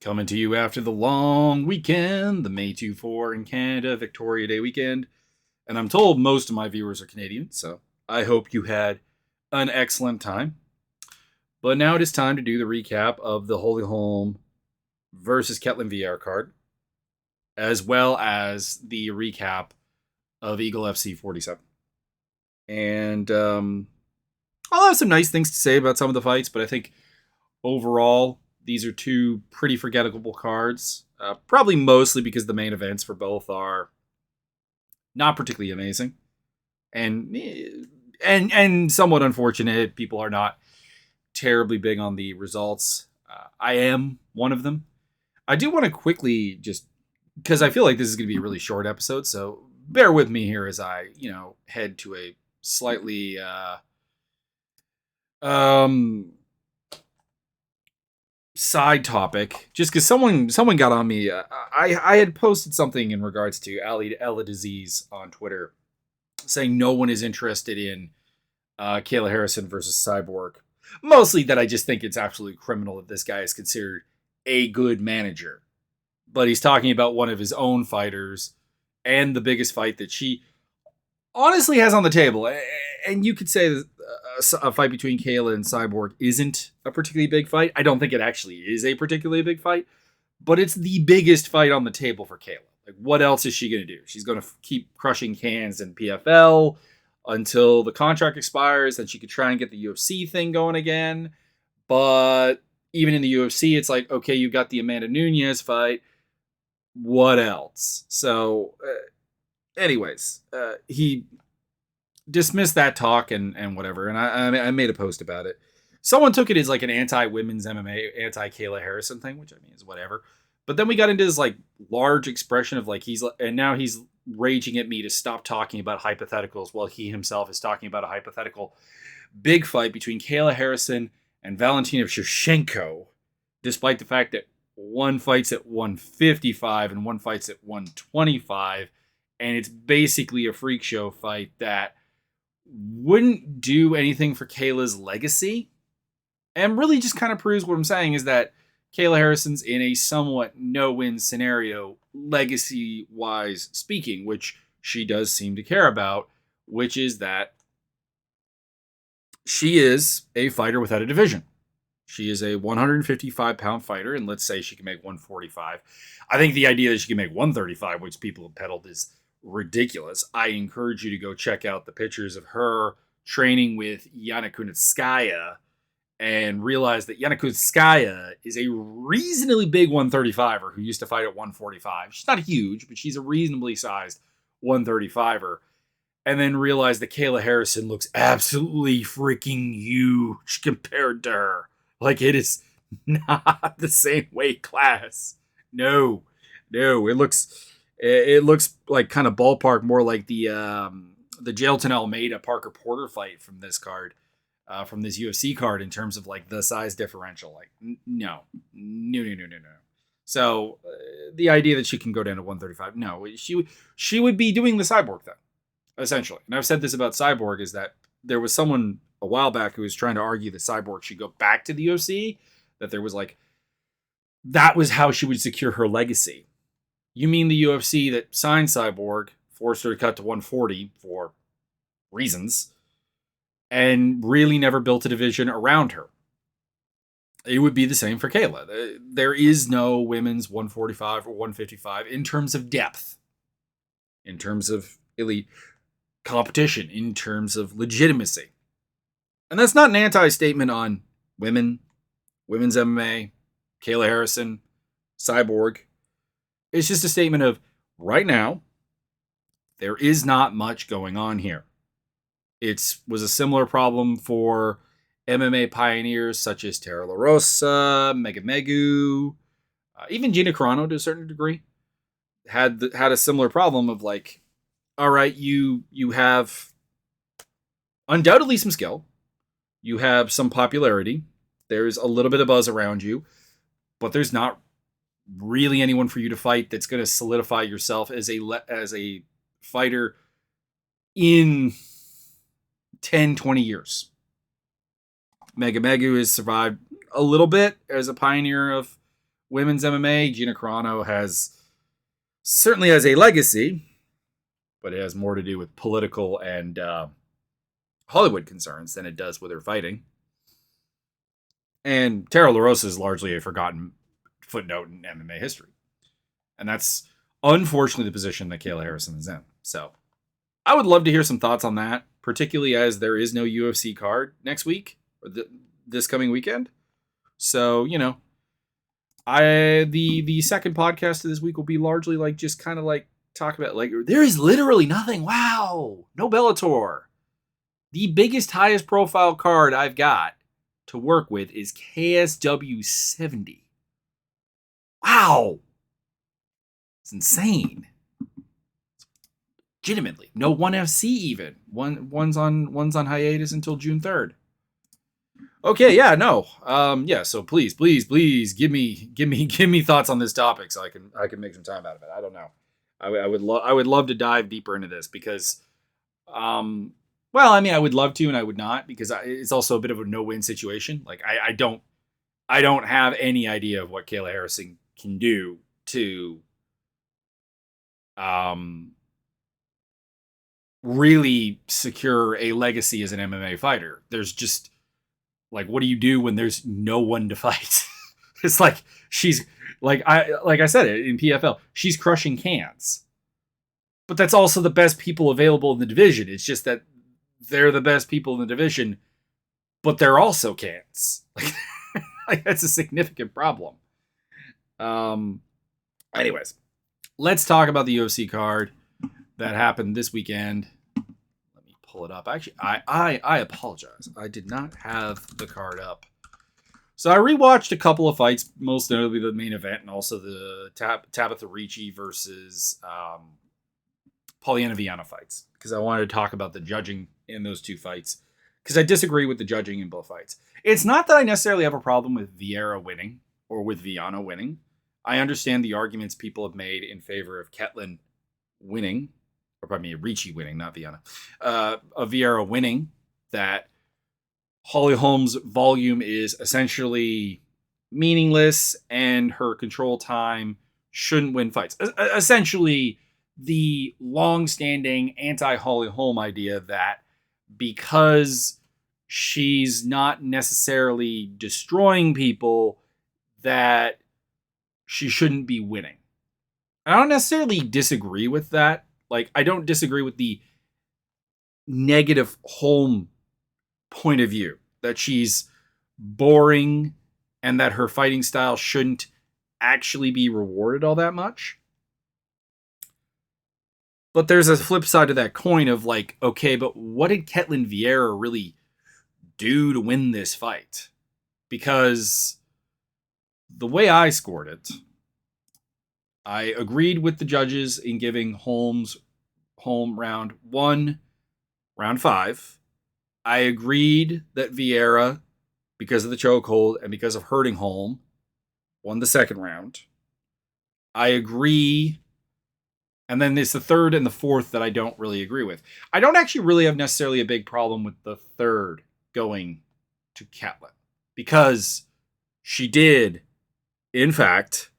Coming to you after the long weekend, the May 2-4 in Canada, Victoria Day weekend. And I'm told most of my viewers are Canadian, so I hope you had an excellent time. But now it is time to do the recap of the Holy Holm versus Vieira card, as well as the recap of Eagle FC 47. And I'll have some nice things to say about some of the fights, but I think overall, these are two pretty forgettable cards. Probably mostly because the main events for both are not particularly amazing, and somewhat unfortunate. People are not terribly big on the results. I am one of them. I do want to quickly just because I feel like this is going to be a really short episode, so bear with me here as I head to a slightly side topic, just because someone got on me. I had posted something in regards to Ella disease on Twitter, saying no one is interested in Kayla Harrison versus Cyborg. Mostly that I just think it's absolutely criminal that this guy is considered a good manager, but he's talking about one of his own fighters and the biggest fight that she honestly has on the table. And you could say that a fight between Kayla and Cyborg isn't a particularly big fight. I don't think it actually is a particularly big fight, but it's the biggest fight on the table for Kayla. Like, what else is she going to do? She's going to keep crushing cans in PFL until the contract expires, then she could try and get the UFC thing going again. But even in the UFC, it's like, okay, you got the Amanda Nunes fight. What else? So, anyways, he dismissed that talk and whatever, and I made a post about it. Someone took it as like an anti-women's MMA, anti-Kayla Harrison thing, which I mean is whatever. But then we got into this like large expression of like now he's raging at me to stop talking about hypotheticals while he himself is talking about a hypothetical big fight between Kayla Harrison and Valentina Shevchenko, despite the fact that one fights at 155 and one fights at 125, and it's basically a freak show fight that wouldn't do anything for Kayla's legacy, and really just kind of proves what I'm saying is that Kayla Harrison's in a somewhat no-win scenario, legacy-wise speaking, which she does seem to care about, which is that she is a fighter without a division. She is a 155-pound fighter, and let's say she can make 145. I think the idea that she can make 135, which people have peddled, is ridiculous. I encourage you to go check out the pictures of her training with Yana Kunitskaya and realize that Yana Kunitskaya is a reasonably big 135er who used to fight at 145. She's not huge, but she's a reasonably sized 135er. And then realize that Kayla Harrison looks absolutely freaking huge compared to her. Like, it is not the same weight class. No, it looks like kind of ballpark, more like the Jailton Almeida Parker Porter fight from this card, from this UFC card in terms of like the size differential. Like, no. So the idea that she can go down to 135, no, she would be doing the Cyborg though, essentially. And I've said this about Cyborg is that there was someone a while back who was trying to argue that Cyborg should go back to the UFC, that there was like, that was how she would secure her legacy. You mean the UFC that signed Cyborg, forced her to cut to 140 for reasons, and really never built a division around her. It would be the same for Kayla. There is no women's 145 or 155 in terms of depth, in terms of elite competition, in terms of legitimacy. And that's not an anti-statement on women's MMA, Kayla Harrison, Cyborg. It's just a statement of, right now, there is not much going on here. It was a similar problem for MMA pioneers such as Tara La Rosa, Mega Megu, even Gina Carano to a certain degree. Had a similar problem of like, all right, you have undoubtedly some skill. You have some popularity. There's a little bit of buzz around you, but there's not really anyone for you to fight that's going to solidify yourself as a fighter in 10, 20 years. Mega Megu has survived a little bit as a pioneer of women's MMA, Gina Carano certainly has a legacy, but it has more to do with political and Hollywood concerns than it does with her fighting. And Tara LaRosa is largely a forgotten footnote in MMA history. And that's unfortunately the position that Kayla Harrison is in. So I would love to hear some thoughts on that, particularly as there is no UFC card next week or this coming weekend. So, the second podcast of this week will be largely like just kind of like talk about like there is literally nothing. Wow, no Bellator. The biggest, highest profile card I've got to work with is KSW 70. Wow, it's insane. Legitimately, no ONE FC even. One's on hiatus until June 3rd. Okay, yeah, no, yeah. So please, give me thoughts on this topic so I can make some time out of it. I don't know. I would love to dive deeper into this because, well, I mean, I would love to and I would not because it's also a bit of a no-win situation. Like I don't have any idea of what Kayla Harrison can do to, really secure a legacy as an MMA fighter. There's just like, what do you do when there's no one to fight? It's like she's like I said it in PFL. She's crushing cans, but that's also the best people available in the division. It's just that they're the best people in the division, but they're also cans. Like that's a significant problem. Anyways, let's talk about the UFC card that happened this weekend. Let me pull it up. Actually, I apologize. I did not have the card up. So I rewatched a couple of fights, most notably the main event and also the Tabitha Ricci versus Polyana Viana fights, because I wanted to talk about the judging in those two fights, because I disagree with the judging in both fights. It's not that I necessarily have a problem with Viera winning or with Viana winning. I understand the arguments people have made in favor of Ketlin winning, or pardon me, Ricci winning, not Viana, of Viera winning, that Holly Holm's volume is essentially meaningless and her control time shouldn't win fights. Essentially, the long-standing anti-Holly Holm idea that because she's not necessarily destroying people, that she shouldn't be winning. I don't necessarily disagree with that. Like, I don't disagree with the negative Holm point of view, that she's boring and that her fighting style shouldn't actually be rewarded all that much. But there's a flip side to that coin of like, okay, but what did Ketlin Vieira really do to win this fight? Because the way I scored it, I agreed with the judges in giving Holm round 1, round 5. I agreed that Viera, because of the chokehold and because of hurting Holm, won the second round. I agree. And then there's the third and the fourth that I don't really agree with. I don't actually really have necessarily a big problem with the third going to Ketlin, because she did, in fact,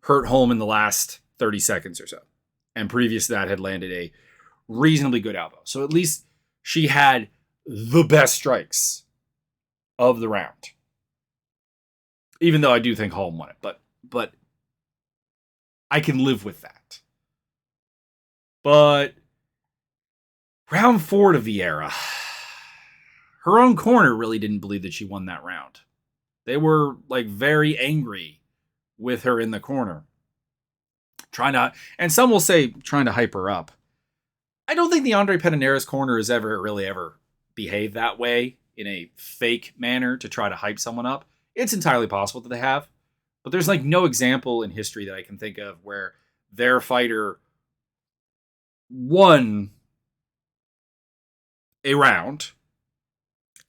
hurt Holm in the last 30 seconds or so. And previous to that had landed a reasonably good elbow. So at least she had the best strikes of the round. Even though I do think Holm won it. But I can live with that. But round 4 to Viera, her own corner really didn't believe that she won that round. They were like very angry with her in the corner. And some will say trying to hype her up. I don't think the Andre Pedernera's corner has ever behaved that way in a fake manner to try to hype someone up. It's entirely possible that they have, but there's like no example in history that I can think of where their fighter won a round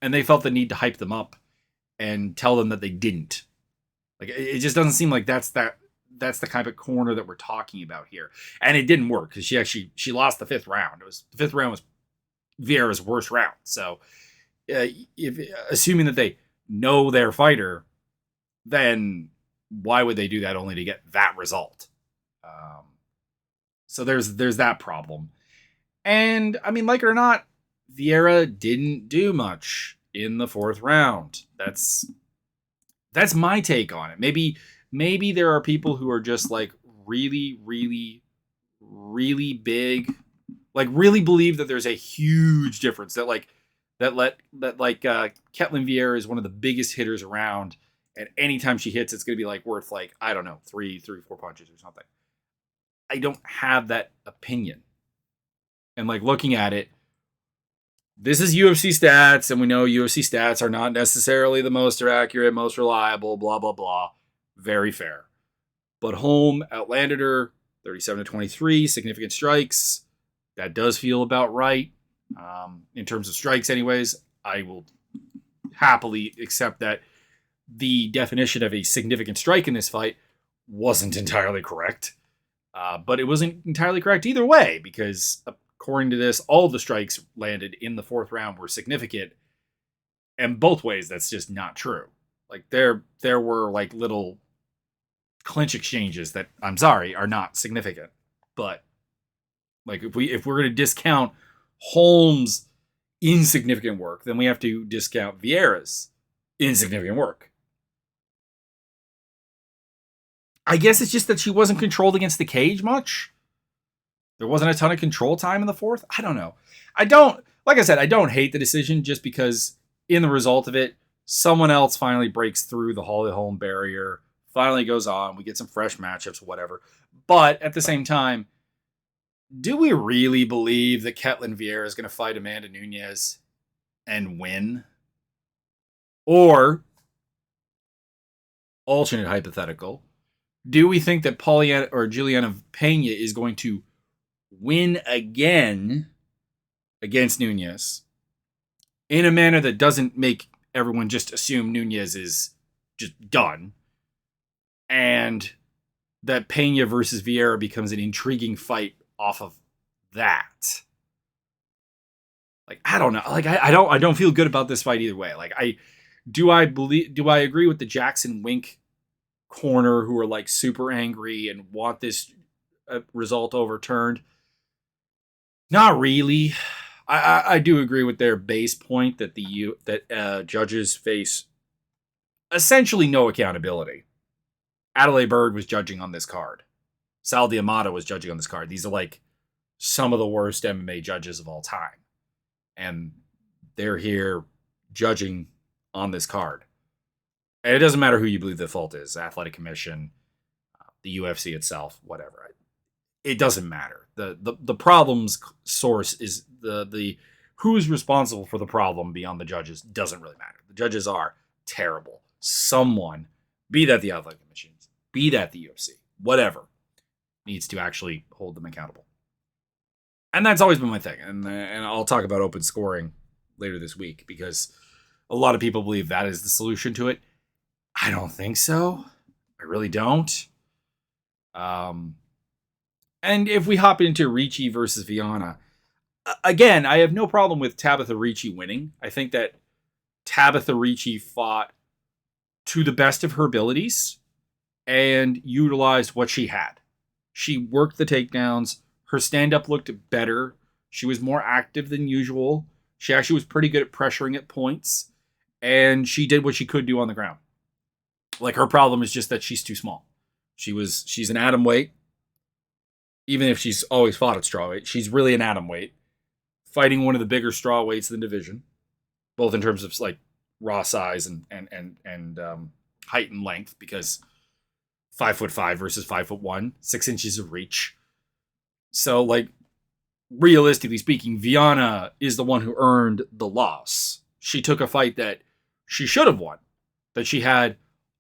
and they felt the need to hype them up and tell them that they didn't. Like, it just doesn't seem like that's the kind of corner that we're talking about here. And it didn't work because she lost the 5th round. The 5th round was Vieira's worst round. So if assuming that they know their fighter, then why would they do that only to get that result? Um, so there's that problem. And I mean, like it or not, Vieira didn't do much in the fourth round. That's my take on it. Maybe there are people who are just like really, really, really big, like really believe that there's a huge difference that Ketlin Vieira is one of the biggest hitters around, and anytime she hits, it's gonna be like worth like, I don't know, three, 4 punches or something. I don't have that opinion. And like looking at it, this is UFC stats, and we know UFC stats are not necessarily the most accurate, most reliable, blah, blah, blah. Very fair. But Holm outlanded her 37 to 23, significant strikes. That does feel about right. In terms of strikes, anyways, I will happily accept that the definition of a significant strike in this fight wasn't entirely correct. But it wasn't entirely correct either way, because according to this, all the strikes landed in the fourth round were significant. And both ways, that's just not true. Like there were like little clinch exchanges that, I'm sorry, are not significant. But like if we're going to discount Holm's insignificant work, then we have to discount Vieira's insignificant work. I guess it's just that she wasn't controlled against the cage much. There wasn't a ton of control time in the fourth. I don't know. Like I said, I don't hate the decision just because in the result of it, someone else finally breaks through the Holly Holm barrier, finally goes on. We get some fresh matchups, whatever. But at the same time, do we really believe that Ketlin Vieira is going to fight Amanda Nunes and win? Or, alternate hypothetical, do we think that Polyana or Juliana Pena is going to win again against Nunes in a manner that doesn't make everyone just assume Nunes is just done, and that Pena versus Viera becomes an intriguing fight off of that? Like, I don't know. Like, I don't feel good about this fight either way. Like, do I agree with the Jackson Wink corner who are like super angry and want this result overturned? Not really. I do agree with their base point that judges face essentially no accountability. Adelaide Bird was judging on this card. Sal D'Amato was judging on this card. These are like some of the worst MMA judges of all time. And they're here judging on this card. And it doesn't matter who you believe the fault is, Athletic Commission, the UFC itself, whatever. It doesn't matter. The problem's source is the who's responsible for the problem beyond the judges doesn't really matter. The judges are terrible. Someone, be that the Athletic Commission, be that the UFC, whatever, needs to actually hold them accountable. And that's always been my thing. And I'll talk about open scoring later this week because a lot of people believe that is the solution to it. I don't think so. I really don't. And if we hop into Ricci versus Viana, again, I have no problem with Tabitha Ricci winning. I think that Tabitha Ricci fought to the best of her abilities and utilized what she had. She worked the takedowns. Her stand-up looked better. She was more active than usual. She actually was pretty good at pressuring at points. And she did what she could do on the ground. Like, her problem is just that she's too small. She's an atom weight. Even if she's always fought at strawweight, she's really an atom weight. Fighting one of the bigger strawweights in the division. Both in terms of, like, raw size and height and length. Because 5'5" versus 5'1", 6 inches of reach. So, like, realistically speaking, Viana is the one who earned the loss. She took a fight that she should have won. That she had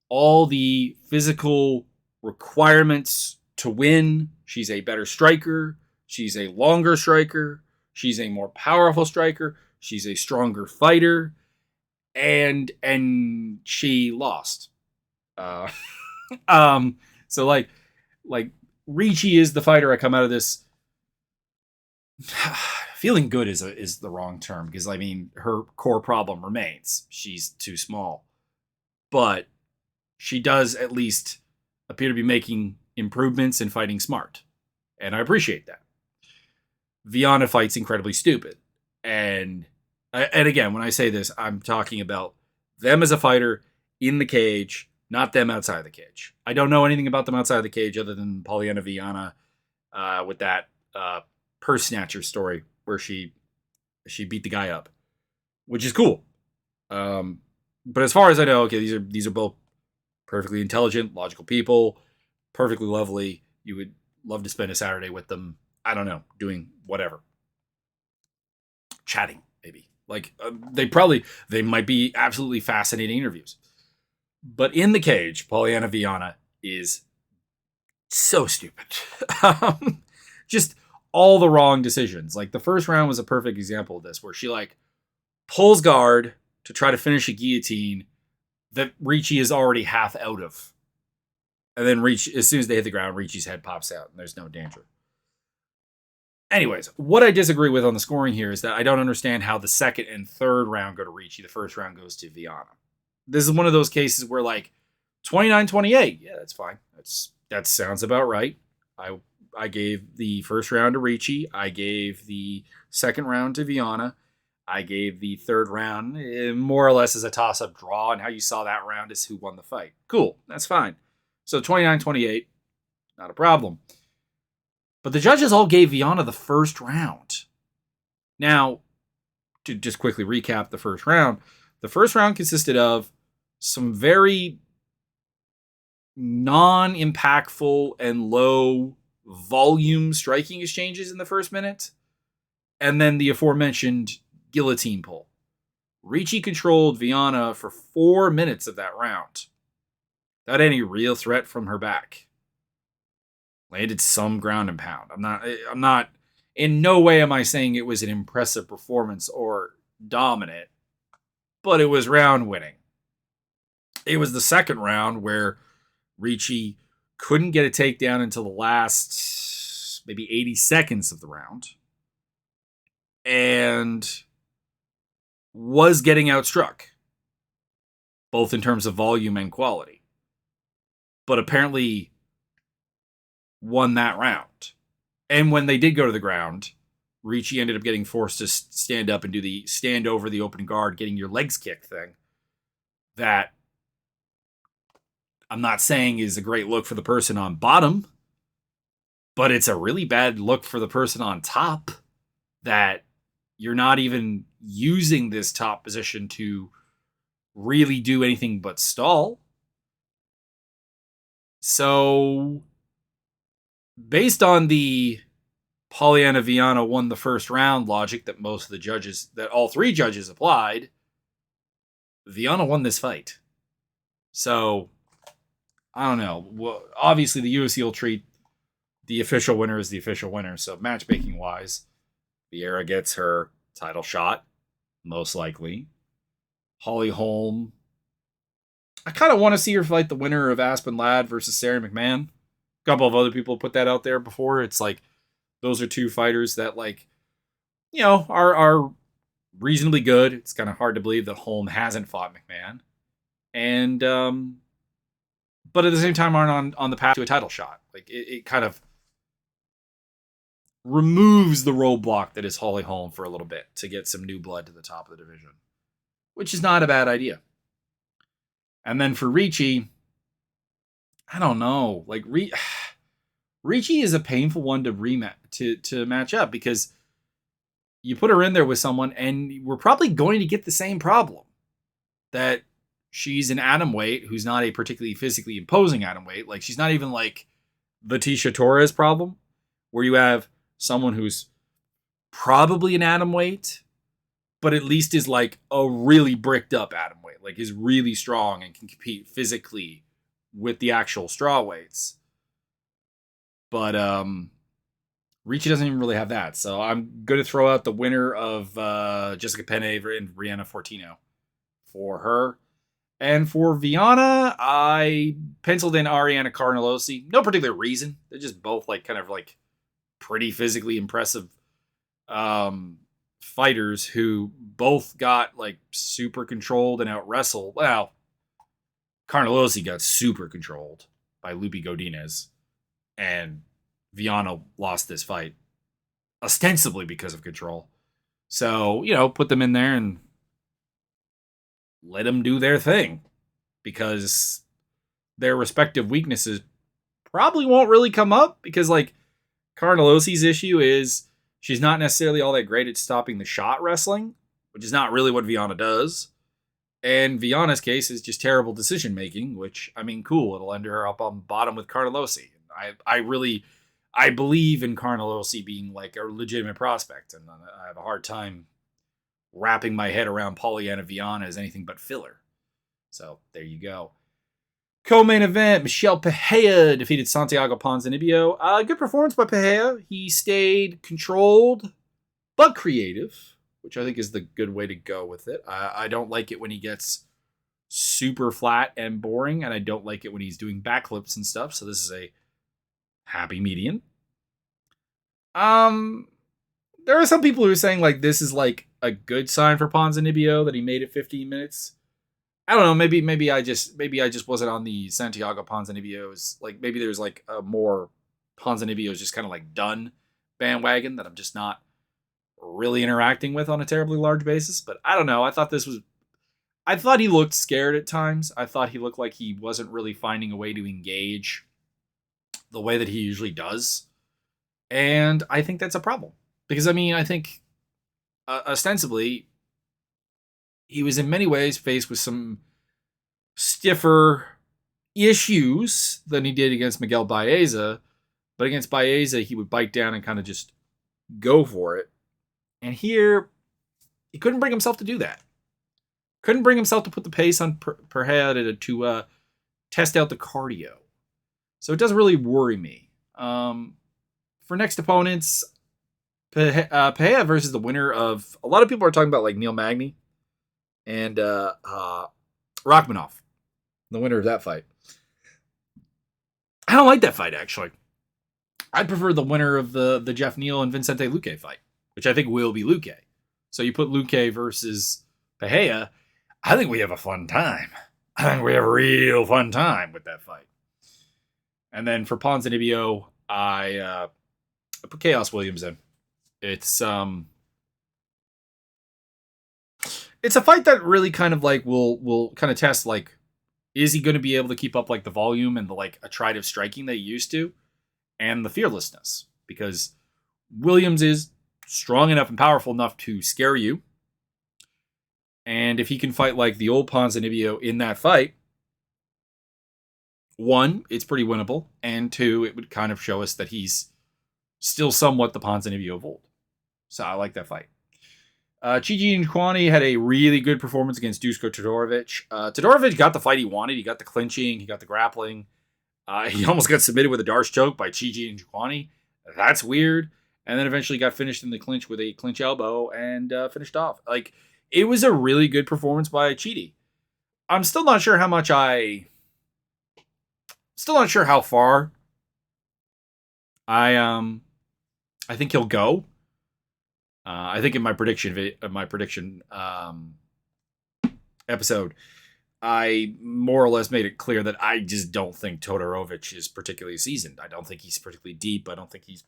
all the physical requirements to win. She's a better striker. She's a longer striker. She's a more powerful striker. She's a stronger fighter. And she lost. So, like, Ricci is the fighter I come out of this feeling good is the wrong term, because I mean her core problem remains. She's too small. But she does at least appear to be making improvements and fighting smart. And I appreciate that. Viana fights incredibly stupid. And again, when I say this, I'm talking about them as a fighter in the cage, not them outside the cage. I don't know anything about them outside the cage other than Polyana Viana with that purse snatcher story where she beat the guy up, which is cool. But as far as I know, okay, these are both perfectly intelligent, logical people, perfectly lovely. You would love to spend a Saturday with them. I don't know, doing whatever, chatting maybe. Like they might be absolutely fascinating interviews. But in the cage, Polyana Viana is so stupid. Just all the wrong decisions. Like the first round was a perfect example of this, where she like pulls guard to try to finish a guillotine that Ricci is already half out of. And then as soon as they hit the ground, Ricci's head pops out and there's no danger. Anyways, what I disagree with on the scoring here is that I don't understand how the second and third round go to Ricci. The first round goes to Viana. This is one of those cases where like 29-28, yeah, that's fine. That sounds about right. I gave the first round to Ricci. I gave the second round to Viana. I gave the third round more or less as a toss-up draw, and how you saw that round is who won the fight. Cool, that's fine. So 29-28, not a problem. But the judges all gave Viana the first round. Now, to just quickly recap the first round consisted of some very non-impactful and low volume striking exchanges in the first minute, and then the aforementioned guillotine pull. Ricci controlled Viana for 4 minutes of that round, without any real threat from her back. Landed some ground and pound. I'm not, in no way am I saying it was an impressive performance or dominant, but it was round winning. It was the second round where Ricci couldn't get a takedown until the last maybe 80 seconds of the round and was getting outstruck, both in terms of volume and quality, but apparently won that round. And when they did go to the ground, Ricci ended up getting forced to stand up and do the stand over the open guard, getting your legs kicked thing. That I'm not saying is a great look for the person on bottom, but it's a really bad look for the person on top, that you're not even using this top position to really do anything but stall. So, based on the Polyana Viana won the first round logic that all three judges applied, Viana won this fight. So, I don't know. Well, obviously, the UFC will treat the official winner as the official winner. So, matchmaking wise, Viera gets her title shot, most likely. Holly Holm, I kind of want to see her fight the winner of Aspen Ladd versus Sarah McMahon. A couple of other people put that out there before. It's like, those are two fighters that, like, you know, are reasonably good. It's kind of hard to believe that Holm hasn't fought McMahon. And, but at the same time aren't on the path to a title shot. Like, it kind of removes the roadblock that is Holly Holm for a little bit to get some new blood to the top of the division, which is not a bad idea. And then for Ricci, I don't know. Like, Ricci is a painful one to match up, because you put her in there with someone and we're probably going to get the same problem, that she's an atomweight who's not a particularly physically imposing atomweight. Like, she's not even like the Tisha Torres problem, where you have someone who's probably an atomweight, but at least is like a really bricked up atomweight, like is really strong and can compete physically with the actual straw weights. But Ricci doesn't even really have that. So I'm going to throw out the winner of Jessica Penne and Brianna Fortino for her. And for Viana, I penciled in Ariana Carnelosi. No particular reason. They're just both like kind of like pretty physically impressive fighters who both got like super controlled and out wrestled. Well, Carnelosi got super controlled. by Lupi Godinez, and Viana lost this fight ostensibly because of control. So, put them in there and let them do their thing, because their respective weaknesses probably won't really come up, because like Carnelosi's issue is she's not necessarily all that great at stopping the shot wrestling, which is not really what Viana does. And Viana's case is just terrible decision making, which, I mean, cool. It'll end her up on the bottom with Carnelosi. I believe in Carnelosi being like a legitimate prospect, and I have a hard time wrapping my head around Polyana Viana as anything but filler. So there you go. Co-main event, Michel Pereira defeated Santiago Ponzinibbio. Good performance by Pereira. He stayed controlled, but creative, which I think is the good way to go with it. I don't like it when he gets super flat and boring, and I don't like it when he's doing backflips and stuff, so this is a happy median. There are some people who are saying like this is like a good sign for Ponzinibbio that he made it 15 minutes. I don't know. Maybe I just wasn't on the Santiago Ponzinibbio's, like maybe there's like a more Ponzinibbio's just kind of like done bandwagon that I'm just not really interacting with on a terribly large basis. But I don't know. I thought he looked scared at times. I thought he looked like he wasn't really finding a way to engage the way that he usually does. And I think that's a problem. Because, I mean, I think ostensibly he was in many ways faced with some stiffer issues than he did against Miguel Baeza. But against Baeza, he would bite down and kind of just go for it. And here, he couldn't bring himself to do that. Couldn't bring himself to put the pace on Pereira to test out the cardio. So it doesn't really worry me. For next opponents, Pereira versus the winner of... A lot of people are talking about like Neil Magny and Rachmanov, the winner of that fight. I don't like that fight, actually. I'd prefer the winner of the Jeff Neal and Vincente Luque fight, which I think will be Luque. So you put Luque versus Pereira, I think we have a fun time. I think we have a real fun time with that fight. And then for Ponzinibbio, I put Chaos Williams in. It's a fight that really kind of like will kind of test like, is he going to be able to keep up like the volume and the like attritive striking that he used to, and the fearlessness, because Williams is strong enough and powerful enough to scare you. And if he can fight like the old Ponzinibbio in that fight, one, it's pretty winnable, and two, it would kind of show us that he's still somewhat the Ponzinibbio of old. So I like that fight. Chiji Nkwani had a really good performance against Dusko Todorovic. Todorovic got the fight he wanted. He got the clinching. He got the grappling. He almost got submitted with a Darce choke by Chiji Nkwani. That's weird. And then eventually got finished in the clinch with a clinch elbow and finished off. Like, it was a really good performance by Chidi. I'm still not sure how much still not sure how far I think he'll go. I think in my prediction episode, I more or less made it clear that I just don't think Todorovic is particularly seasoned. I don't think he's particularly deep. I don't think he's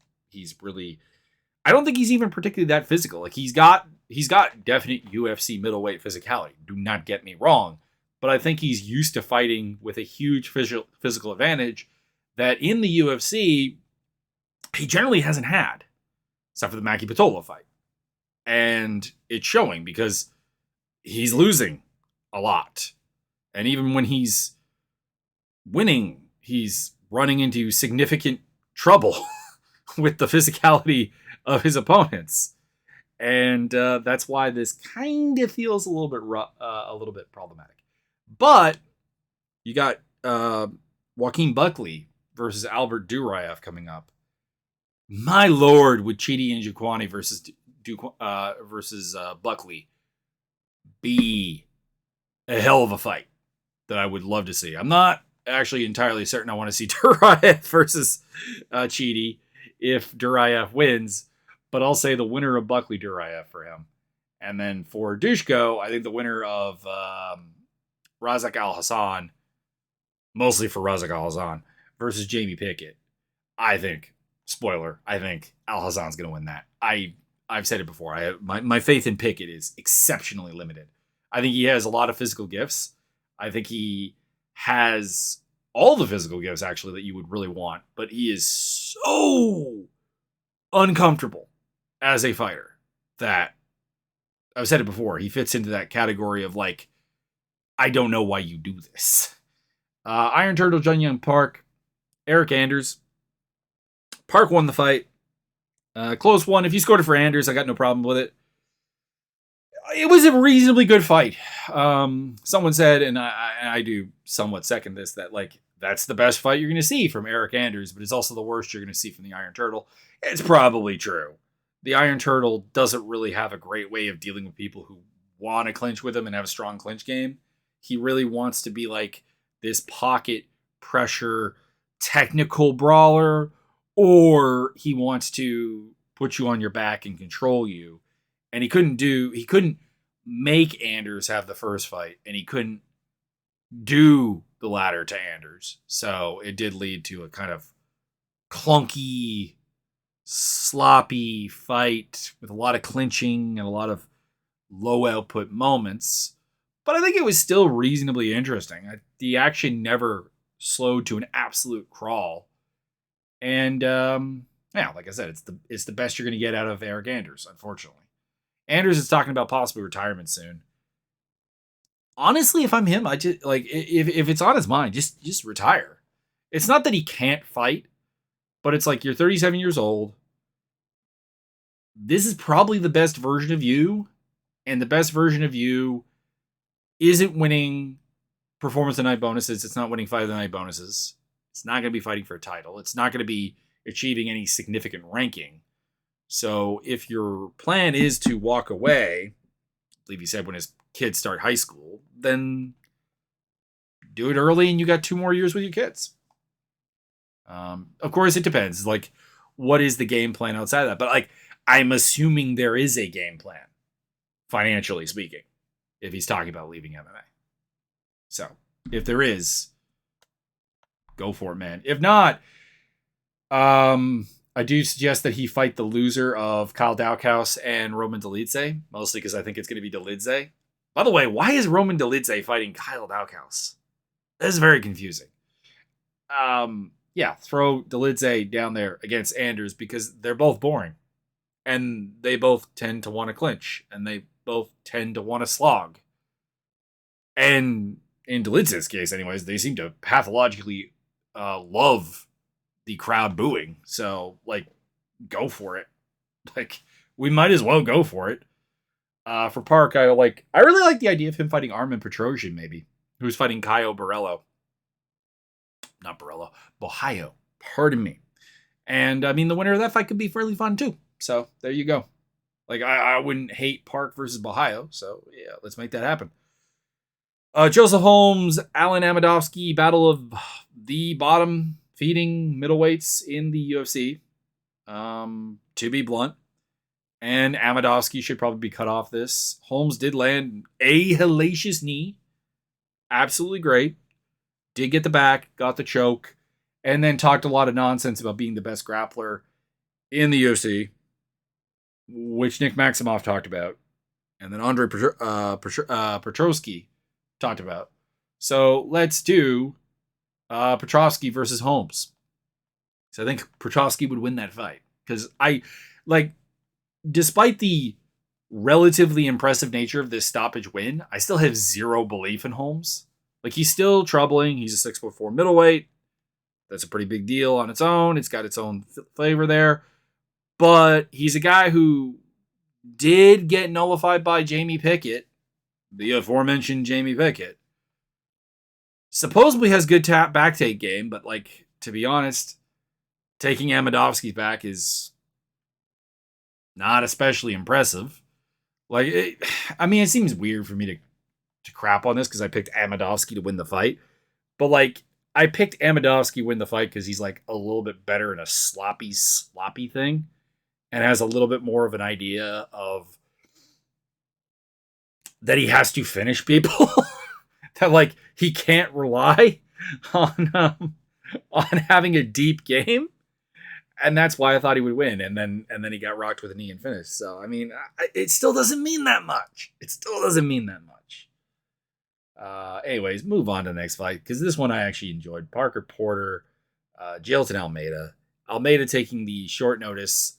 even particularly that physical. Like he's got definite UFC middleweight physicality. Do not get me wrong, but I think he's used to fighting with a huge physical advantage that in the UFC he generally hasn't had, except for the Maki Pitolo fight. And it's showing because he's losing a lot. And even when he's winning, he's running into significant trouble with the physicality of his opponents. And that's why this kind of feels a little bit problematic. But you got Joaquin Buckley versus Albert Duraev coming up. My lord, would Chidi Njokuani versus Buckley be a hell of a fight that I would love to see. I'm not actually entirely certain I want to see Duraev versus Chidi if Duraev wins, but I'll say the winner of Buckley Duraev for him. And then for Dushko, I think the winner of Razak Al Hassan, mostly for Razak Al Hassan, versus Jamie Pickett, I think, spoiler, I think Al Hassan's going to win that. I've said it before. My faith in Pickett is exceptionally limited. I think he has a lot of physical gifts. I think he has all the physical gifts, actually, that you would really want. But he is so uncomfortable as a fighter that, I've said it before, he fits into that category of like, I don't know why you do this. Iron Turtle, Jun Young Park, Eric Anders. Park won the fight. Close one. If you scored it for Anders, I got no problem with it. It was a reasonably good fight. Someone said, and I do somewhat second this, that like that's the best fight you're going to see from Eric Anders, but it's also the worst you're going to see from the Iron Turtle. It's probably true. The Iron Turtle doesn't really have a great way of dealing with people who want to clinch with him and have a strong clinch game. He really wants to be like this pocket pressure technical brawler, or he wants to put you on your back and control you. And he couldn't make Anders have the first fight, and he couldn't do the latter to Anders. So it did lead to a kind of clunky, sloppy fight with a lot of clinching and a lot of low output moments. But I think it was still reasonably interesting. The action never slowed to an absolute crawl. And yeah, like I said, it's the best you're going to get out of Eric Anders, unfortunately. Anders is talking about possibly retirement soon. Honestly, if I'm him, I just like if it's on his mind, just retire. It's not that he can't fight, but it's like you're 37 years old. This is probably the best version of you, and the best version of you isn't winning performance of the night bonuses. It's not winning fight of the night bonuses. It's not going to be fighting for a title. It's not going to be achieving any significant ranking. So if your plan is to walk away, I believe he said when his kids start high school, then do it early and you got 2 more years with your kids. Of course, it depends. Like, what is the game plan outside of that? But like, I'm assuming there is a game plan, financially speaking, if he's talking about leaving MMA. So if there is, go for it, man. If not, I do suggest that he fight the loser of Kyle Dalkaus and Roman Dolidze, mostly because I think it's going to be Dolidze. By the way, why is Roman Dolidze fighting Kyle Dalkaus? This is very confusing. Yeah, throw Dolidze down there against Anders because they're both boring. And they both tend to want to clinch. And they both tend to want to slog. And in Dolidze's case, anyways, they seem to pathologically love the crowd booing. So, like, go for it. Like, we might as well go for it. For Park, I really like the idea of him fighting Armin Petrosian, maybe, who's fighting Caio Borello. Not Borello, Bohaio. Pardon me. And, I mean, the winner of that fight could be fairly fun, too. So, there you go. Like, I wouldn't hate Park versus Bohaio. So, yeah, let's make that happen. Joseph Holmes, Alan Amadovsky, battle of the bottom feeding middleweights in the UFC. To be blunt. And Amadovsky should probably be cut off this. Holmes did land a hellacious knee. Absolutely great. Did get the back, got the choke, and then talked a lot of nonsense about being the best grappler in the UFC, which Nick Maximoff talked about. And then Andre Petrosky talked about. So let's do Petrosky versus Holmes. So I think Petrosky would win that fight. Because despite the relatively impressive nature of this stoppage win, I still have zero belief in Holmes. Like, he's still troubling. He's a 6'4" middleweight. That's a pretty big deal on its own. It's got its own flavor there. But he's a guy who did get nullified by Jamie Pickett, the aforementioned Jamie Pickett. Supposedly has good back take game, but, like, to be honest, taking Amadovsky's back is not especially impressive. Like, it seems weird for me to crap on this because I picked Amadovsky to win the fight. But, like, I picked Amadovsky to win the fight because he's, like, a little bit better in a sloppy thing and has a little bit more of an idea of that he has to finish people. That, like, he can't rely on on having a deep game, and that's why I thought he would win. And then he got rocked with a knee and finished. So I mean, it still doesn't mean that much. It still doesn't mean that much. Anyways, move on to the next fight because this one I actually enjoyed. Parker Porter, Jailton Almeida. Almeida taking the short notice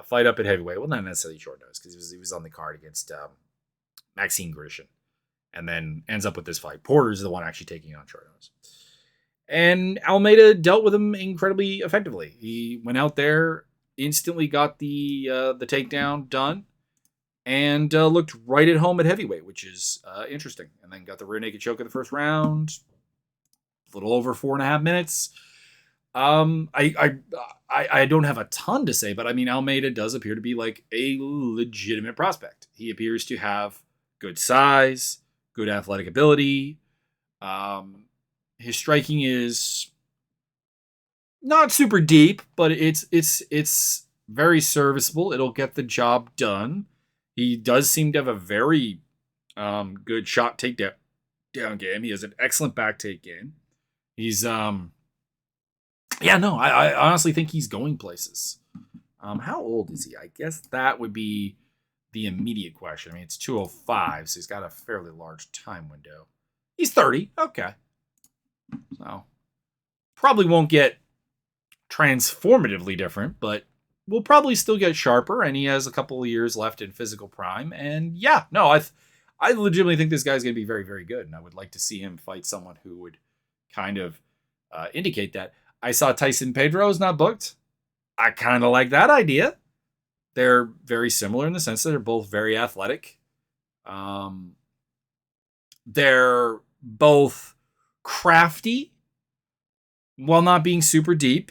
fight up at heavyweight. Well, not necessarily short notice because he was on the card against Maxine Grishin, and then ends up with this fight. Porter's the one actually taking on short notice. And Almeida dealt with him incredibly effectively. He went out there, instantly got the takedown done, and looked right at home at heavyweight, which is interesting. And then got the rear naked choke in the first round, a little over 4.5 minutes. I don't have a ton to say, but I mean, Almeida does appear to be like a legitimate prospect. He appears to have good size, good athletic ability. His striking is not super deep, but it's very serviceable. It'll get the job done. He does seem to have a very good shot takedown game. He has an excellent back take game. He's I honestly think he's going places. How old is he? I guess that would be the immediate question. I mean, it's 205, so he's got a fairly large time window. He's 30. Okay. So, probably won't get transformatively different, but will probably still get sharper, and he has a couple of years left in physical prime. And I legitimately think this guy's going to be very, very good, and I would like to see him fight someone who would kind of indicate that. I saw Tyson Pedro is not booked. I kind of like that idea. They're very similar in the sense that they're both very athletic. They're both crafty while not being super deep,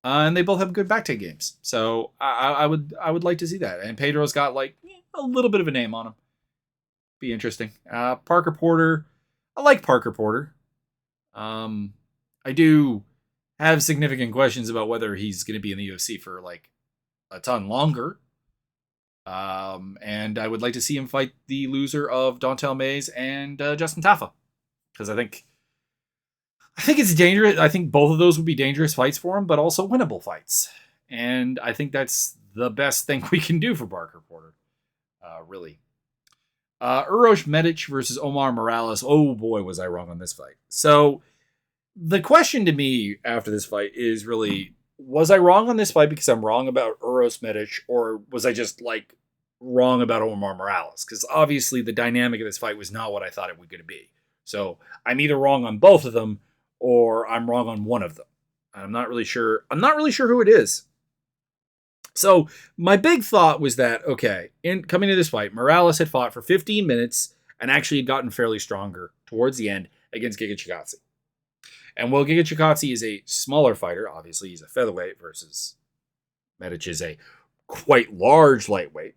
and they both have good back take games. So I would like to see that. And Pedro's got like a little bit of a name on him. Be interesting. Parker Porter, I like Parker Porter. I do have significant questions about whether he's going to be in the UFC for like a ton longer. And I would like to see him fight the loser of Dontel Mays and Justin Taffa, because I think it's dangerous. I think both of those would be dangerous fights for him, but also winnable fights. And I think that's the best thing we can do for Parker Porter, really. Urosh Medic versus Omar Morales. Oh boy, was I wrong on this fight. So the question to me after this fight is really, was I wrong on this fight because I'm wrong about Urosh Medic, or was I just like wrong about Omar Morales? Because obviously the dynamic of this fight was not what I thought it was going to be. So I'm either wrong on both of them, or I'm wrong on one of them. I'm not really sure. I'm not really sure who it is. So my big thought was that, okay, in coming to this fight, Morales had fought for 15 minutes and actually had gotten fairly stronger towards the end against Giga Chikadze. And while Giga Chikadze is a smaller fighter, obviously he's a featherweight versus Medic is a quite large lightweight,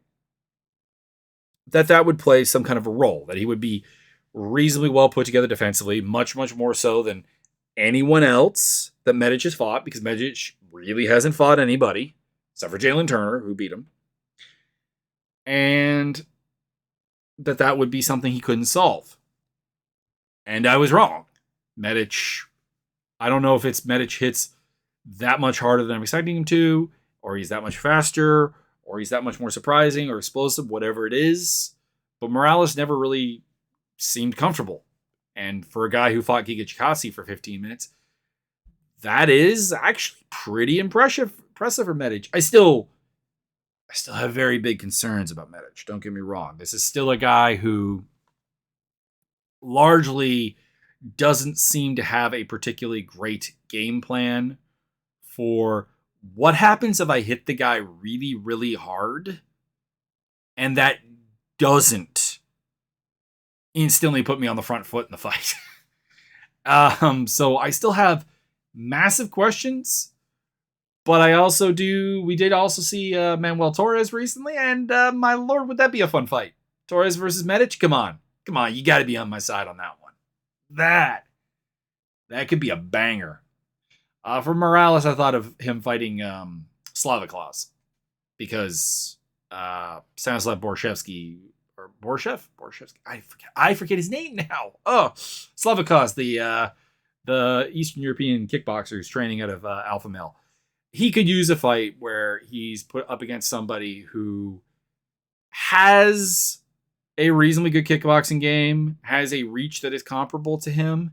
that would play some kind of a role, that he would be reasonably well put together defensively, much, much more so than anyone else that Medic has fought, because Medic really hasn't fought anybody, except for Jalen Turner, who beat him. And that would be something he couldn't solve. And I was wrong. Medic, I don't know if it's Medic hits that much harder than I'm expecting him to, or he's that much faster, or he's that much more surprising or explosive, whatever it is. But Morales never really seemed comfortable. And for a guy who fought Giga Chikadze for 15 minutes, that is actually pretty impressive for Medic. I still have very big concerns about Medic. Don't get me wrong. This is still a guy who largely doesn't seem to have a particularly great game plan for what happens if I hit the guy really, really hard and that doesn't instantly put me on the front foot in the fight. So I still have massive questions, but we did also see Manuel Torres recently, and my lord, would that be a fun fight? Torres versus Medic? Come on, you got to be on my side on that one. That could be a banger. For Morales, I thought of him fighting Slaviklaus, because Stanislav Borshevsky, or Borshevsky, I forget his name now. Oh, Slaviklaus, the the Eastern European kickboxer who's training out of Alpha Male. He could use a fight where he's put up against somebody who has a reasonably good kickboxing game, has a reach that is comparable to him,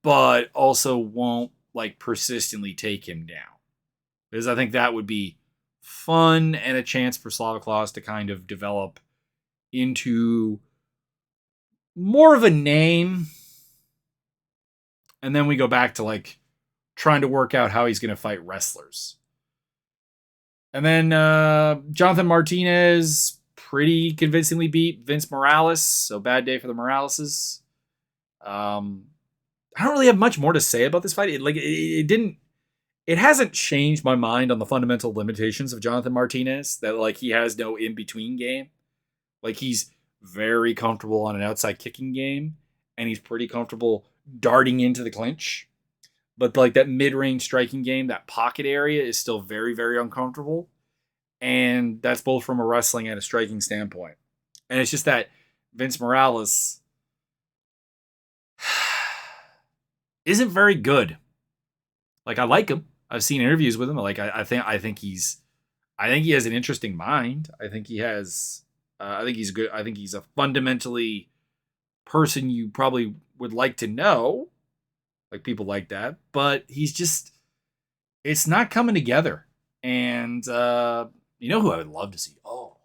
but also won't like persistently take him down. Because I think that would be fun and a chance for Slavoclaws to kind of develop into more of a name. And then we go back to like trying to work out how he's going to fight wrestlers. And then Jonathan Martinez pretty convincingly beat Vince Morales. So bad day for the Moraleses. I don't really have much more to say about this fight. It hasn't changed my mind on the fundamental limitations of Jonathan Martinez, that like he has no in-between game. Like he's very comfortable on an outside kicking game, and he's pretty comfortable darting into the clinch. But like that mid-range striking game, that pocket area is still very, very uncomfortable. And that's both from a wrestling and a striking standpoint. And it's just that Vince Morales isn't very good. Like I like him. I've seen interviews with him. Like I think he has an interesting mind. I think he has. I think he's good. I think he's a fundamentally person you probably would like to know, like people like that. But he's just, it's not coming together. And you know who I would love to see? Oh,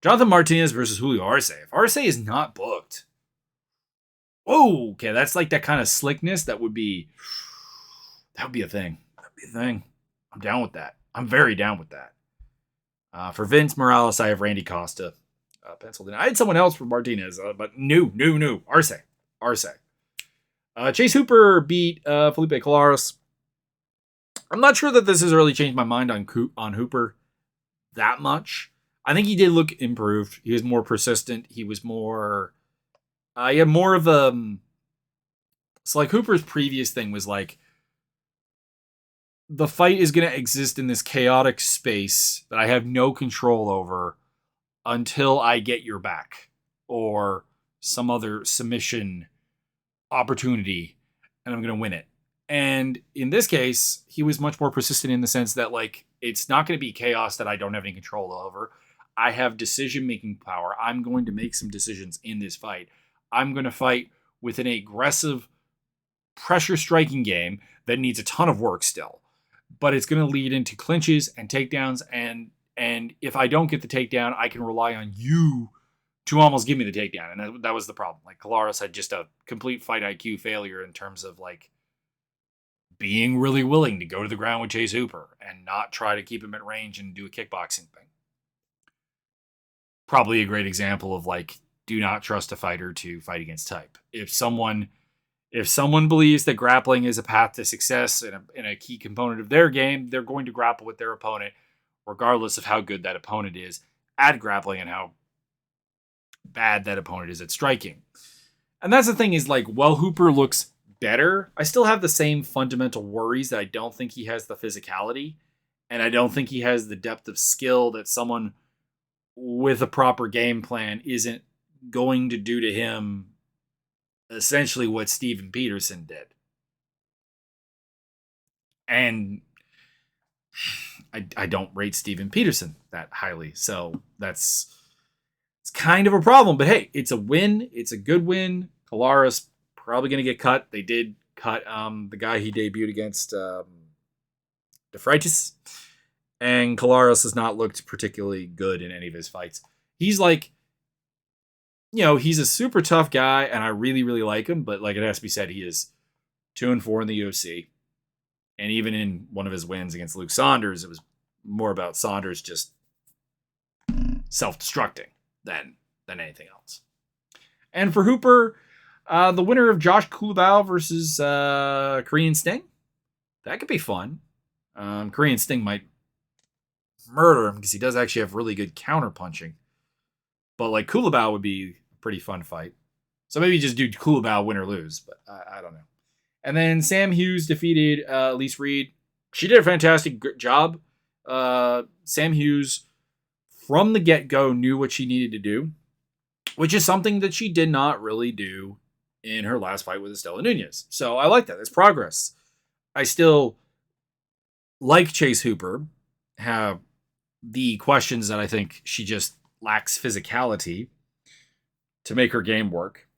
Jonathan Martinez versus Julio Arce. If Arce is not booked, oh, okay, that's like that kind of slickness that would be a thing. That'd be a thing. I'm down with that. I'm very down with that. For Vince Morales, I have Randy Costa penciled in. I had someone else for Martinez, but new. Arce. Chase Hooper beat Felipe Colares. I'm not sure that this has really changed my mind on Hooper that much. I think he did look improved. He was more persistent. He was more... he had more of a... So like Hooper's previous thing was like, the fight is going to exist in this chaotic space that I have no control over until I get your back or some other submission opportunity, and I'm going to win it. And in this case, he was much more persistent in the sense that like, it's not going to be chaos that I don't have any control over. I have decision-making power. I'm going to make some decisions in this fight. I'm going to fight with an aggressive pressure striking game that needs a ton of work still. But it's going to lead into clinches and takedowns, and if I don't get the takedown, I can rely on you to almost give me the takedown. And that was the problem. Like Colares had just a complete fight IQ failure in terms of like being really willing to go to the ground with Chase Hooper and not try to keep him at range and do a kickboxing thing. Probably a great example of like, do not trust a fighter to fight against type. If someone believes that grappling is a path to success and a key component of their game, they're going to grapple with their opponent, regardless of how good that opponent is at grappling and how bad that opponent is at striking. And that's the thing is like, while Hooper looks better, I still have the same fundamental worries that I don't think he has the physicality, and I don't think he has the depth of skill that someone with a proper game plan isn't going to do to him essentially what Steven Peterson did. And I don't rate Steven Peterson that highly, so it's kind of a problem. But hey, it's a win. It's a good win. Colares probably going to get cut. They did cut the guy he debuted against, DeFreitas. And Colares has not looked particularly good in any of his fights. He's like, he's a super tough guy, and I really, really like him. But like it has to be said, he is 2-4 in the UFC. And even in one of his wins against Luke Saunders, it was more about Saunders just self-destructing than anything else. And for Hooper, the winner of Josh Kulabau versus Korean Sting, that could be fun. Korean Sting might murder him because he does actually have really good counter punching. But like Kulabau would be a pretty fun fight. So maybe just do Kulabau win or lose, but I don't know. And then Sam Hughes defeated Elise Reed. She did a fantastic job. Sam Hughes, from the get-go, knew what she needed to do, which is something that she did not really do in her last fight with Estela Nunez. So I like that. It's progress. I still like Chase Hooper, have the questions that I think she just lacks physicality to make her game work.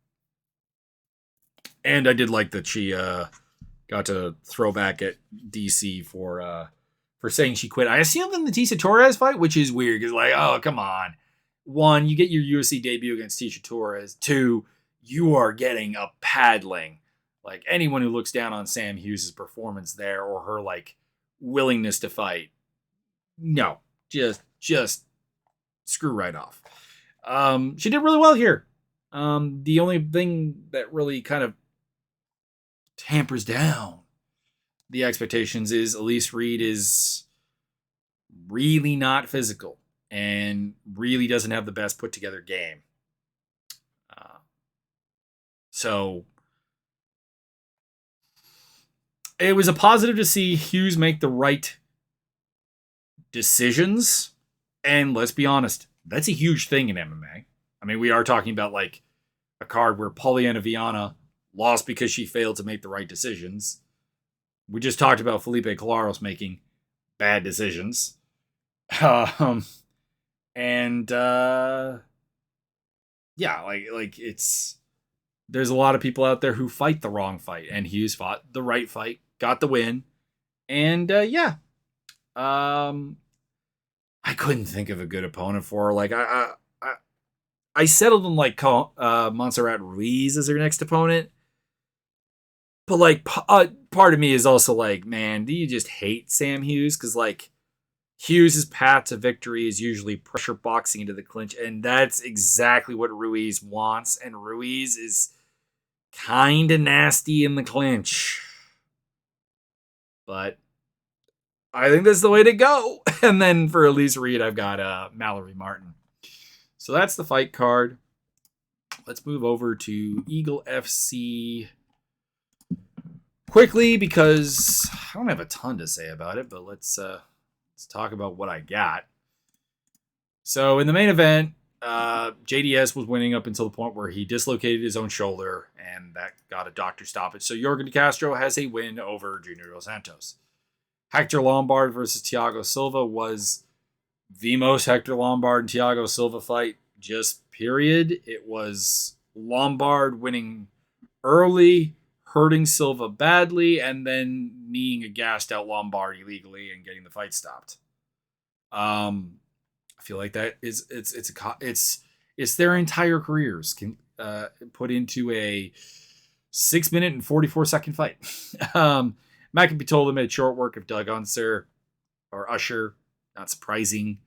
And I did like that she got to throw back at DC for saying she quit. I assumed in the Tisha Torres fight, which is weird because like, oh come on, one, you get your UFC debut against Tisha Torres. Two, you are getting a paddling. Like anyone who looks down on Sam Hughes' performance there or her like willingness to fight, no, just screw right off. She did really well here. The only thing that really kind of tampers down the expectations is Elise Reed is really not physical and really doesn't have the best put together game. So it was a positive to see Hughes make the right decisions. And let's be honest, that's a huge thing in MMA. I mean, we are talking about like a card where Polyana Viana lost because she failed to make the right decisions. We just talked about Felipe Colaros making bad decisions. And yeah, like it's there's a lot of people out there who fight the wrong fight, and Hughes fought the right fight, got the win, and yeah, I couldn't think of a good opponent for her. Like I settled on like Montserrat Ruiz as her next opponent. But like, part of me is also like, man, do you just hate Sam Hughes? Because like, Hughes' path to victory is usually pressure boxing into the clinch, and that's exactly what Ruiz wants. And Ruiz is kind of nasty in the clinch, but I think that's the way to go. And then for Elise Reed, I've got Mallory Martin. So that's the fight card. Let's move over to Eagle FC quickly because I don't have a ton to say about it, but let's talk about what I got. So in the main event, JDS was winning up until the point where he dislocated his own shoulder, and that got a doctor stoppage. So Jorgen De Castro has a win over Junior Dos Santos. Hector Lombard versus Thiago Silva was the most Hector Lombard and Thiago Silva fight, just period. It was Lombard winning early, hurting Silva badly, and then kneeing a gassed out Lombard illegally and getting the fight stopped. I feel like that is it's their entire careers can put into a 6 minute and 44-second fight. Maki Pitolo made short work of Doug Unser or Usher, not surprising.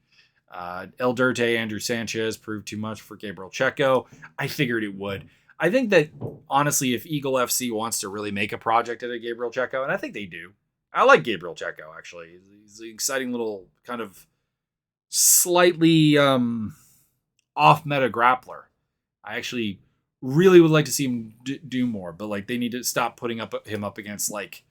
El Dirte, Andrew Sanchez proved too much for Gabriel Checo. I figured it would. I think that, honestly, if Eagle FC wants to really make a project out of Gabriel Checo, and I think they do. I like Gabriel Checo, actually. He's an exciting little kind of slightly off-meta grappler. I actually really would like to see him do more, but like they need to stop putting him up against like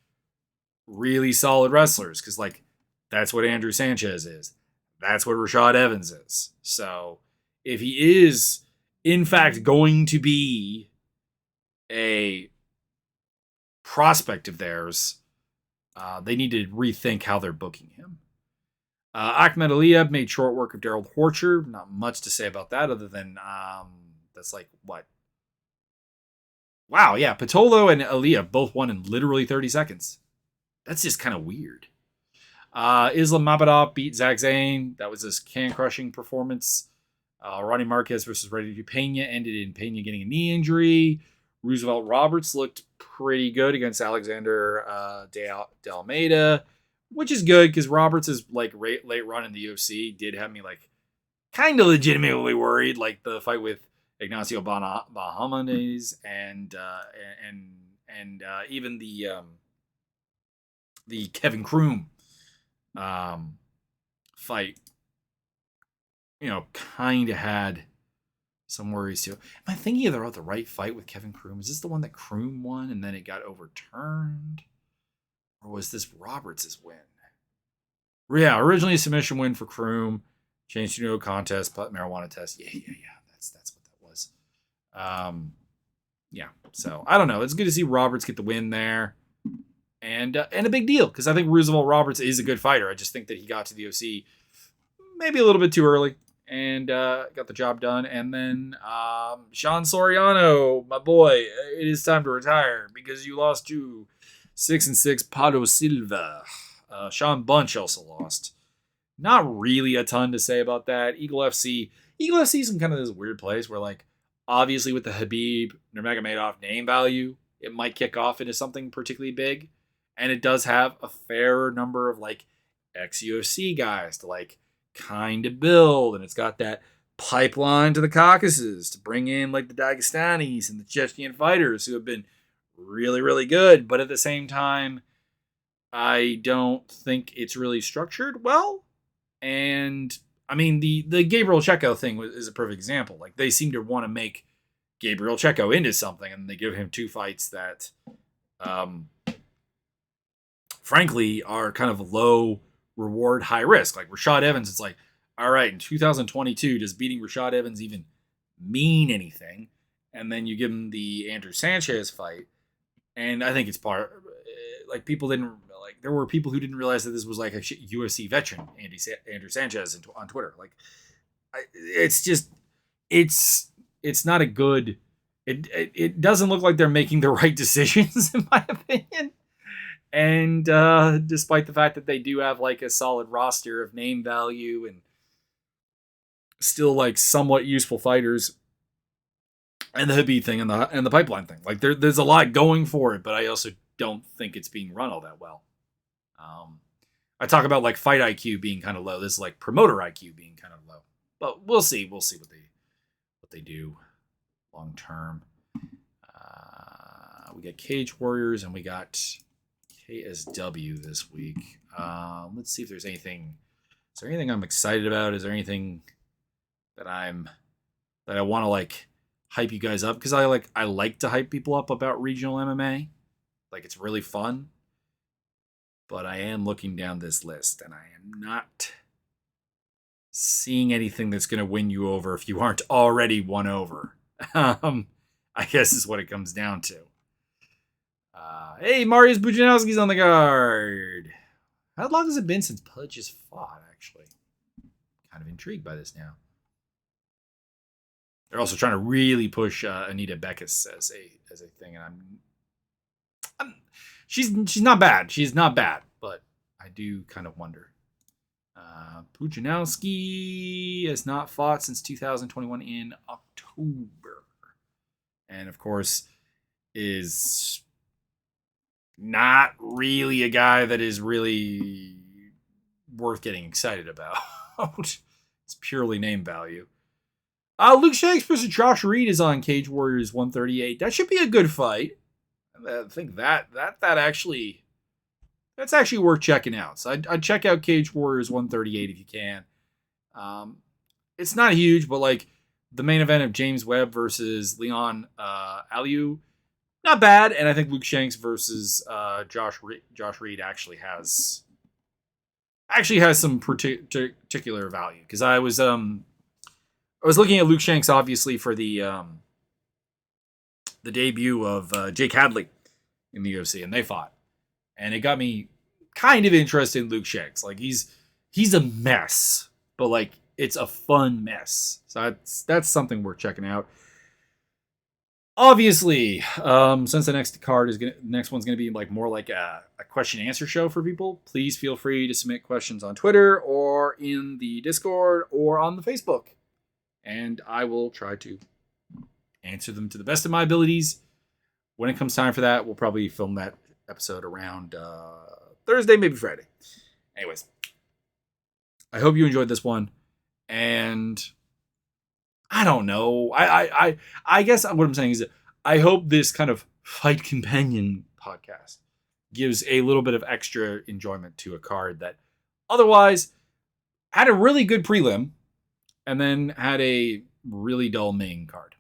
really solid wrestlers because like that's what Andrew Sanchez is. That's what Rashad Evans is. So if he is in fact going to be a prospect of theirs, they need to rethink how they're booking him. Ahmed Aliyev made short work of Daryl Horcher. Not much to say about that other than that's like what? Wow, yeah. Pitolo and Aliyev both won in literally 30 seconds. That's just kind of weird. Islam Mabadov beat Zach Zane. That was his can-crushing performance. Ronnie Marquez versus Reddy Pena ended in Pena getting a knee injury. Roosevelt Roberts looked pretty good against Alexander De Almeida, which is good because Roberts is like late run in the UFC did have me like kind of legitimately worried, like the fight with Ignacio Bahamondes and even the Kevin Kroom fight, you know, kind of had some worries too. Am I thinking about the right fight with Kevin Kroom? Is this the one that Kroom won and then it got overturned? Or was this Roberts' win? Yeah, originally a submission win for Kroom. Changed to no contest, but marijuana test. Yeah. That's what that was. Yeah. So I don't know. It's good to see Roberts get the win there. And a big deal, because I think Roosevelt Roberts is a good fighter. I just think that he got to the UFC maybe a little bit too early and got the job done. And then Sean Soriano, my boy, it is time to retire because you lost to 6-6 Pato Silva. Sean Bunch also lost. Not really a ton to say about that. Eagle FC is in kind of this weird place where, like, obviously with the Habib Nurmagomedov name value, it might kick off into something particularly big. And it does have a fair number of, like, ex-UFC guys to, like, kind of build. And it's got that pipeline to the Caucasus to bring in, like, the Dagestanis and the Chechen fighters who have been really, really good. But at the same time, I don't think it's really structured well. And, I mean, the Gabriel Checo thing is a perfect example. Like, they seem to want to make Gabriel Checo into something, and they give him 2 fights that frankly, are kind of low reward, high risk. Like Rashad Evans, it's like, all right, in 2022, does beating Rashad Evans even mean anything? And then you give him the Andrew Sanchez fight, and I think it's part, like, people didn't, like, there were people who didn't realize that this was like a UFC veteran, Andrew Sanchez, on Twitter. Like, it's just, it's not a good, it doesn't look like they're making the right decisions, in my opinion. And despite the fact that they do have, like, a solid roster of name value and still, like, somewhat useful fighters, and the Habib thing and the pipeline thing, like, there's a lot going for it, but I also don't think it's being run all that well. I talk about, like, fight IQ being kind of low. This is like promoter IQ being kind of low, but we'll see what they do long term. We got Cage Warriors and we got KSW this week. Let's see if there's anything. Is there anything I'm excited about? Is there anything that I want to, like, hype you guys up? Because I like to hype people up about regional MMA. Like, it's really fun. But I am looking down this list and I am not seeing anything that's going to win you over if you aren't already won over. I guess is what it comes down to. Hey, Mariusz Bujanowski's on the card. How long has it been since Pudge has fought, actually? Kind of intrigued by this now. They're also trying to really push Anita Beckis as a thing, and she's not bad. She's not bad, but I do kind of wonder. Bujanowski has not fought since 2021 in October, and of course is not really a guy that is really worth getting excited about. It's purely name value. Luke Shanks versus Josh Reed is on Cage Warriors 138. That should be a good fight. I think that's actually worth checking out. So I'd check out Cage Warriors 138 if you can. It's not huge, but, like, the main event of James Webb versus Leon Aliu, not bad. And I think Luke Shanks versus Josh Reed actually has some particular value, because I was looking at Luke Shanks, obviously, for the debut of Jake Hadley in the UFC, and they fought, and it got me kind of interested in Luke Shanks. Like, he's a mess, but, like, it's a fun mess. So that's something worth checking out. Obviously, since the next one's gonna be, like, more like a question and answer show for people, please feel free to submit questions on Twitter or in the Discord or on the Facebook, and I will try to answer them to the best of my abilities. When it comes time for that, we'll probably film that episode around Thursday, maybe Friday. Anyways, I hope you enjoyed this one, and I don't know. I guess what I'm saying is that I hope this kind of fight companion podcast gives a little bit of extra enjoyment to a card that otherwise had a really good prelim and then had a really dull main card.